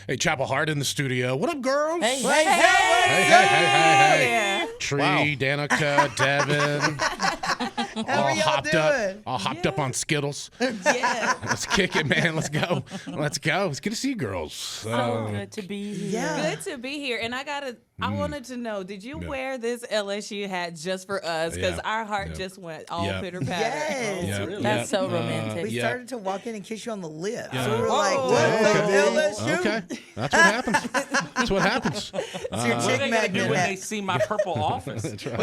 Hey, Chapel Hart in the studio. What up, girls? Hey. Hey. Tree, Danica, Devin. How are y'all doing? All hopped up on Skittles. Yeah. Let's kick it, man. Let's go. It's good to see you girls. So good to be here. Yeah. Good to be here. And I wanted to know, did you wear this LSU hat just for us? Because our heart just went all pitter patter. Yes. Yeah. Really? That's so romantic. We started to walk in and kiss you on the lips. Yeah. So we were like, what LSU? Okay. That's what happens. That's what happens. It's your What chick are they gonna do magnet when hat. they see my purple office? That's right.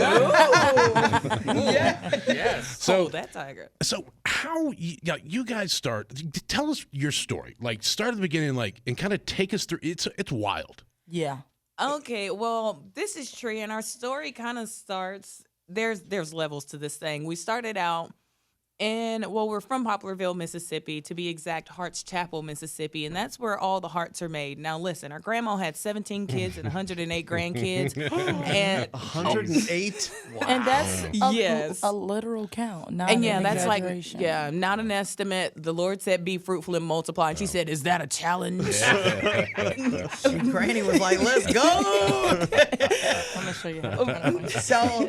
Yeah. Yes. So, That tiger. so how you guys start? Tell us your story. Like, start at the beginning, like, and kind of take us through. It's wild. Yeah. Okay, well, this is Tree, and our story kind of starts. There's levels to this thing. We started out we're from Poplarville, Mississippi, to be exact, Hart's Chapel, Mississippi, and that's where all the hearts are made. Now, listen, our grandma had 17 kids and 108 grandkids, and 108? And that's Yes. a literal count. Not and an that's like exaggeration. not an estimate. The Lord said, "Be fruitful and multiply," and she said, "Is that a challenge?" Granny was like, let's go. I'm gonna show you how. So,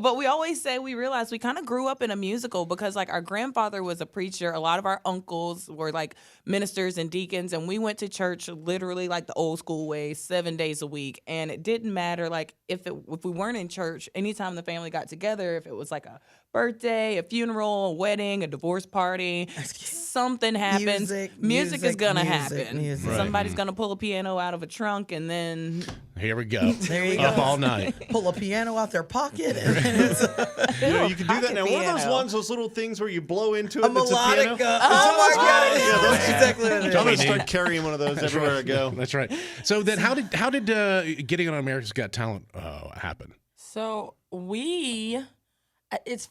But we always say we realized we kind of grew up in a musical because like our grandfather was a preacher. A lot of our uncles were like ministers and deacons, and we went to church literally like the old school way, 7 days a week. And it didn't matter like if we weren't in church, anytime the family got together, if it was like a birthday, a funeral, a wedding, a divorce party, something happens. Music is gonna happen. music. Right. Somebody's gonna pull a piano out of a trunk, and then Here we go. There you Up go. all night. Pull a piano out their pocket. And You can do that now. What are those piano. ones, those little things where you blow into it? a that's melodic. piano? Oh my God. Yeah, those exactly what it I'm is. gonna start carrying one of those everywhere I go. That's right. So then, how did getting on America's Got Talent happen? So it's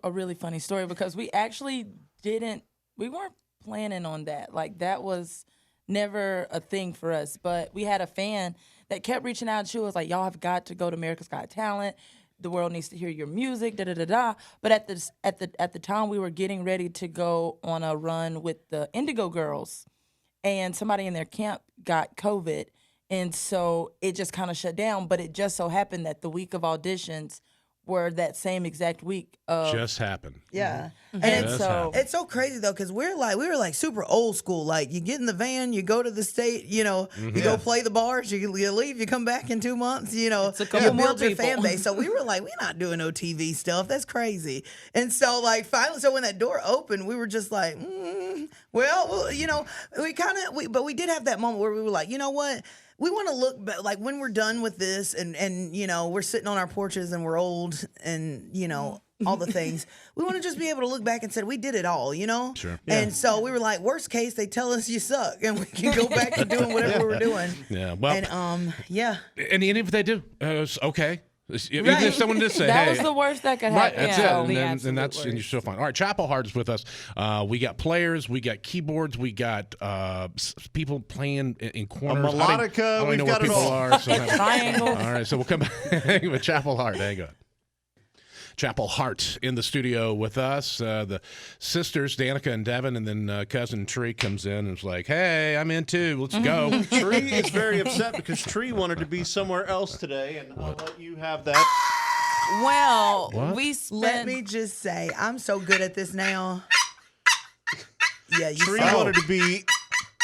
a really funny story because we actually we weren't planning on that. Like that was never a thing for us. But we had a fan that kept reaching out to us like, y'all have got to go to America's Got Talent. The world needs to hear your music, da da da da. But at the time we were getting ready to go on a run with the Indigo Girls, and somebody in their camp got COVID. And so it just kind of shut down. But it just so happened that the week of auditions were that same exact week of Just happened. Yeah. and And so it's so crazy though, because we were like super old school. Like you get in the van, you go to the state, you go play the bars, you leave, you come back in 2 months, a couple you more build your people. fan base. So we were like, we're not doing no TV stuff. That's crazy. And so like finally, so when that door opened, we were just like, well, but we did have that moment where we were like, you know what? We want to look back, like when we're done with this and we're sitting on our porches and we're old and, all the things. We want to just be able to look back and say, we did it all, Sure. And so we were like, worst case, they tell us you suck and we can go back to doing whatever we were doing. Yeah. Well, And, and even if they do, it's okay. Even Right. if someone just say, that hey. was the worst that could Right, happen. that's Yeah, it, the and absolute you're still fine. All right, Chapel Hart is with us. We got players, we got keyboards, we got people playing in corners. melodica, I don't we've know got what it people all. are. So Triangle. all right, so we'll come back with Chapel Hart. Hang on. Chapel Hart in the studio with us. The sisters, Danica and Devin, and then cousin Tree comes in and is like, hey, I'm in too. Let's go. Tree is very upset because Tree wanted to be somewhere else today, and I'll let you have that. Well, What? we spent. let me just say, I'm so good at this now. Yeah, you Tree saw. wanted to be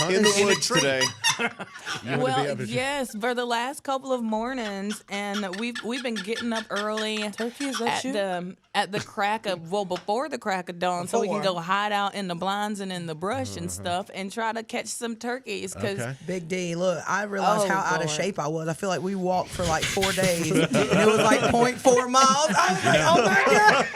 in the woods today. Well, yes, for the last couple of mornings, and we've been getting up early. Turkey, is that you? At the crack of before the crack of dawn, so we can Before. go hide out in the blinds and in the brush and stuff, and try to catch some turkeys. Because Okay. Big D, look, I realized Oh, how out of Lord. shape I was. I feel like we walked for like 4 days, and it was like 0.4 miles. I was like, oh my God,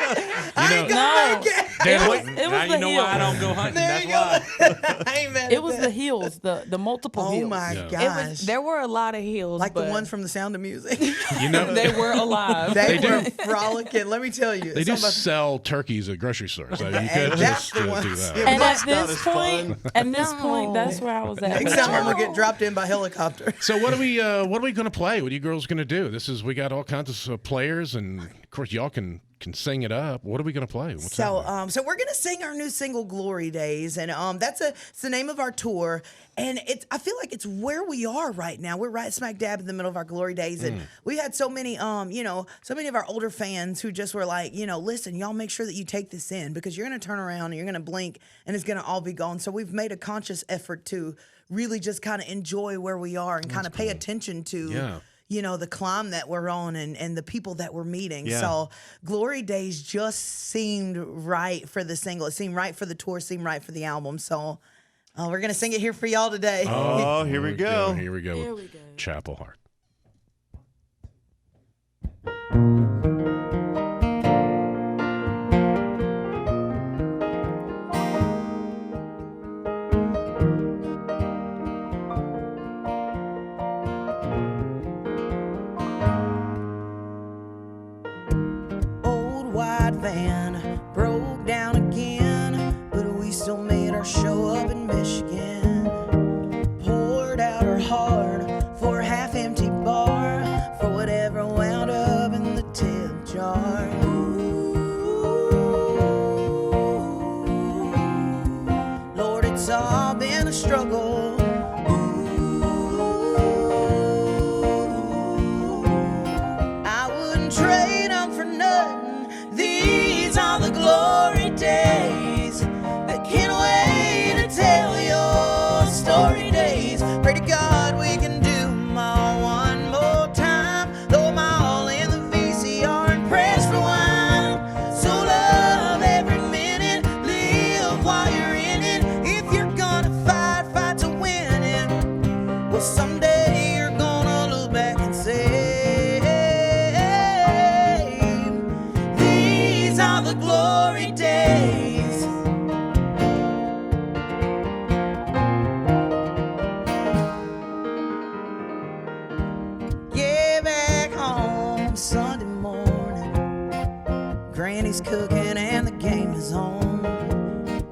I ain't gonna make it. It was Now the you know why I heels. don't go hunting. There That's you why. go. I ain't mad It at was that. the heels, the multiple Oh heels. my Yeah. gosh. there were a lot of heels, like the but ones from The Sound of Music. You know, they were alive. They They were frolicking. Let me tell you. they do Somebody- sell turkeys at grocery stores. So you And could that's just the do ones. that. Yeah, And That's at not this as point, that's where I was at. Next time I'm gonna get dropped in by helicopter. So what are we going to play? What are you girls going to do? We got all kinds of players, and of course y'all can can sing it up. What are we going to play? What's So, happening? so we're gonna sing our new single "Glory Days," and it's the name of our tour. And I feel like it's where we are right now. We're right smack dab in the middle of our glory days, and we had so many so many of our older fans who just were like, listen, y'all make sure that you take this in because you're gonna turn around and you're gonna blink and it's gonna all be gone. So we've made a conscious effort to really just kind of enjoy where we are and kind of pay attention to. The climb that we're on and the people that we're meeting. Yeah. So Glory Days just seemed right for the single. It seemed right for the tour, seemed right for the album. So we're going to sing it here for y'all today. Oh, here we go. Here we go. Here with we go. Chapel Hart. Old white van broke down again, but we still made our show up in Michigan. Poured out our heart for a half-empty bar, for whatever wound up in the tip jar. Lord, it's all been a struggle. I wouldn't trade them for nothing. These are the glory days that can't wait to tell your story days. Pray to God we can do them all one more time. Throw them all in the VCR and press rewind. So love every minute, live while you're in it. If you're gonna fight, fight to win it. Well, someday you're gonna look back and say, these are the glory days. Yeah, back home Sunday morning, Granny's cooking and the game is on.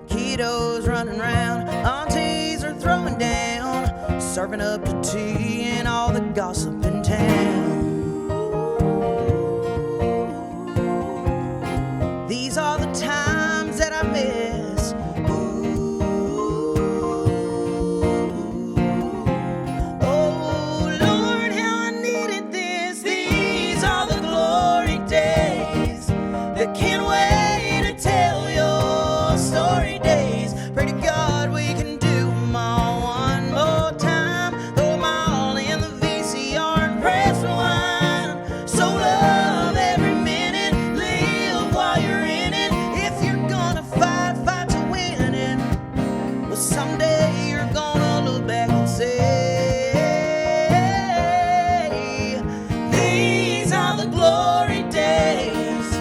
Kiddos running around, aunties are throwing down, serving up the tea and all the gossip in town. These are the times that I miss. Oh Lord, how I needed this. These are the glory days that can't wait to tell your story days. Pray to God we can do them all one more time. Throw them all in the VCR and press rewind. So love every minute, live while you're in it. If you're gonna fight, fight to win it. Well, someday you're gonna look back and say, these are the glory days.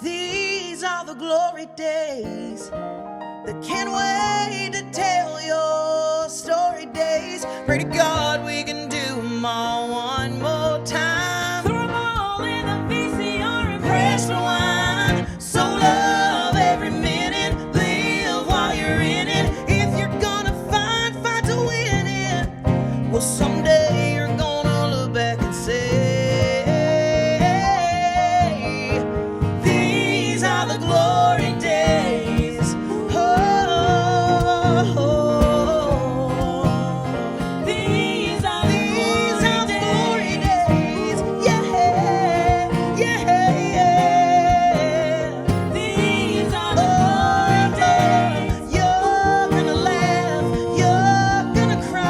These are the glory days that can't wait to tell your story days. Pray to God we can do them all one more time. Throw them all in the VCR and press rewind. So love every minute, live while you're in it. If you're gonna fight, fight to win it. Well, someday you're gonna look back and say, these are the glory days. Oh, these are the glory days. Yeah, yeah. These are the glory days. You're gonna laugh, you're gonna cry.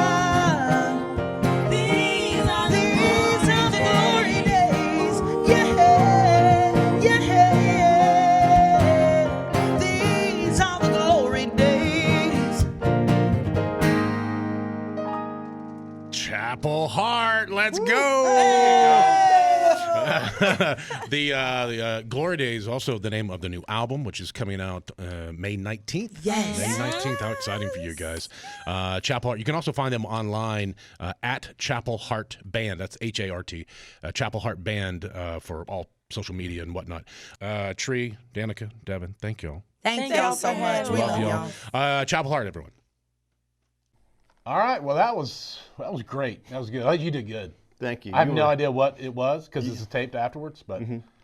These are the glory days. Yeah, yeah. These are the glory days. Chapel Hart, let's go! The Glory Days, also the name of the new album, which is coming out May 19th. Yes. May 19th. How exciting for you guys. Chapel Hart. You can also find them online at Chapel Hart Band. That's Hart. Chapel Hart Band for all social media and whatnot. Tree, Danica, Devin, thank y'all. Thank y'all so much. We love y'all. Chapel Hart, everyone. All right. Well, that was great. That was good. Oh, you did good. Thank you. I have no idea what it was because this is taped afterwards, but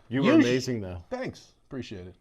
You were amazing, though. Thanks. Appreciate it.